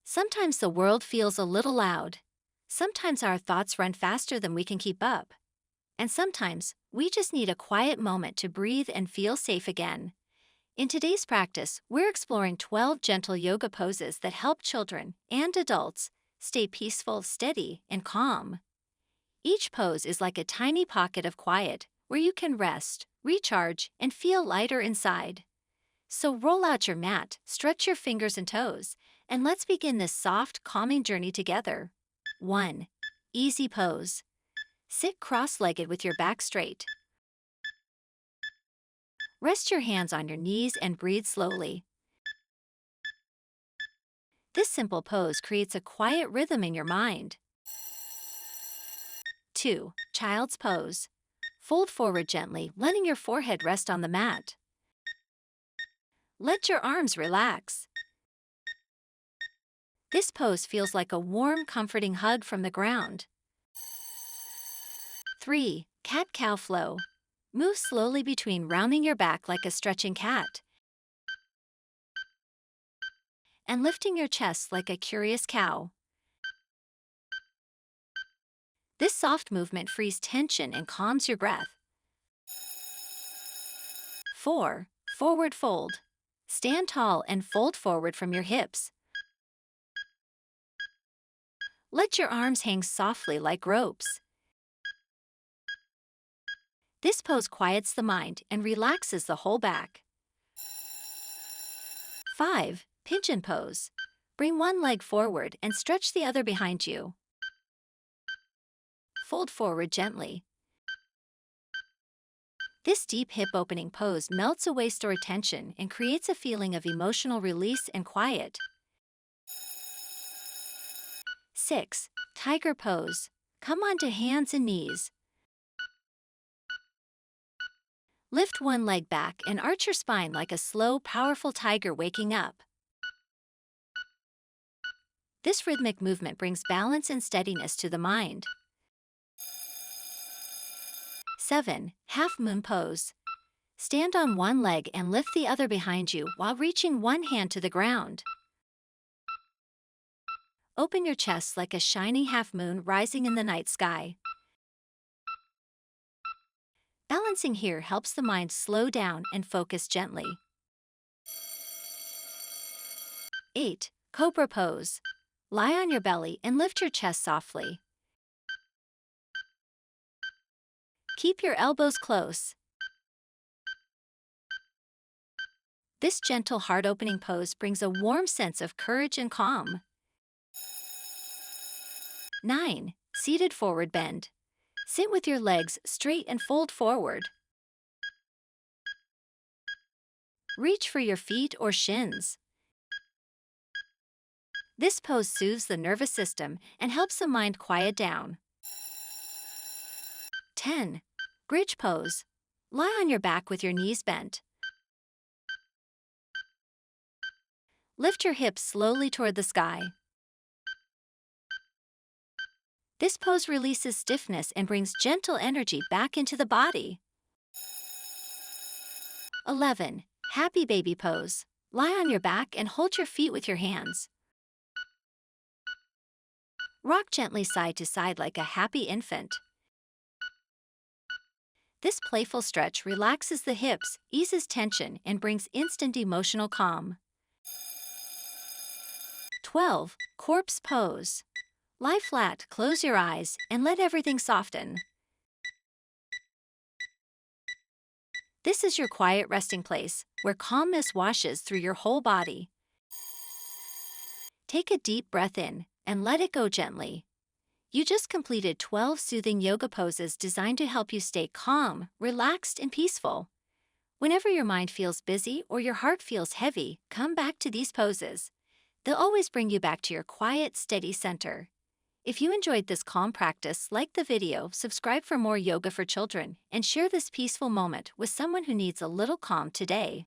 Sometimes the world feels a little loud. Sometimes our thoughts run faster than we can keep up. And sometimes we just need a quiet moment to breathe and feel safe again. In today's practice, we're exploring 12 gentle yoga poses that help children and adults stay peaceful, steady, and calm. Each pose is like a tiny pocket of quiet where you can rest, recharge, and feel lighter inside. So roll out your mat, stretch your fingers and toes, and let's begin this soft, calming journey together. 1. Easy pose. Sit cross-legged with your back straight. Rest your hands on your knees and breathe slowly. This simple pose creates a quiet rhythm in your mind. 2. Child's pose. Fold forward gently, letting your forehead rest on the mat. Let your arms relax. This pose feels like a warm, comforting hug from the ground. 3. Cat-cow flow. Move slowly between rounding your back like a stretching cat and lifting your chest like a curious cow. This soft movement frees tension and calms your breath. 4. Forward fold. Stand tall and fold forward from your hips. Let your arms hang softly like ropes. This pose quiets the mind and relaxes the whole back. 5. Pigeon pose. Bring one leg forward and stretch the other behind you. Fold forward gently. This deep hip opening pose melts away stored tension and creates a feeling of emotional release and quiet. 6. Tiger pose. Come onto hands and knees. Lift one leg back and arch your spine like a slow, powerful tiger waking up. This rhythmic movement brings balance and steadiness to the mind. 7. Half moon pose. Stand on one leg and lift the other behind you while reaching one hand to the ground. Open your chest like a shining half moon rising in the night sky. Balancing here helps the mind slow down and focus gently. 8. Cobra pose. Lie on your belly and lift your chest softly. Keep your elbows close. This gentle heart-opening pose brings a warm sense of courage and calm. 9. Seated forward bend. Sit with your legs straight and fold forward. Reach for your feet or shins. This pose soothes the nervous system and helps the mind quiet down. 10. Bridge pose. Lie on your back with your knees bent. Lift your hips slowly toward the sky. This pose releases stiffness and brings gentle energy back into the body. 11. Happy baby pose. Lie on your back and hold your feet with your hands. Rock gently side to side like a happy infant. This playful stretch relaxes the hips, eases tension, and brings instant emotional calm. 12. Corpse pose. Lie flat, close your eyes, and let everything soften. This is your quiet resting place, where calmness washes through your whole body. Take a deep breath in and let it go gently. You just completed 12 soothing yoga poses designed to help you stay calm, relaxed, and peaceful. Whenever your mind feels busy or your heart feels heavy, come back to these poses. They'll always bring you back to your quiet, steady center. If you enjoyed this calm practice, like the video, subscribe for more yoga for children, and share this peaceful moment with someone who needs a little calm today.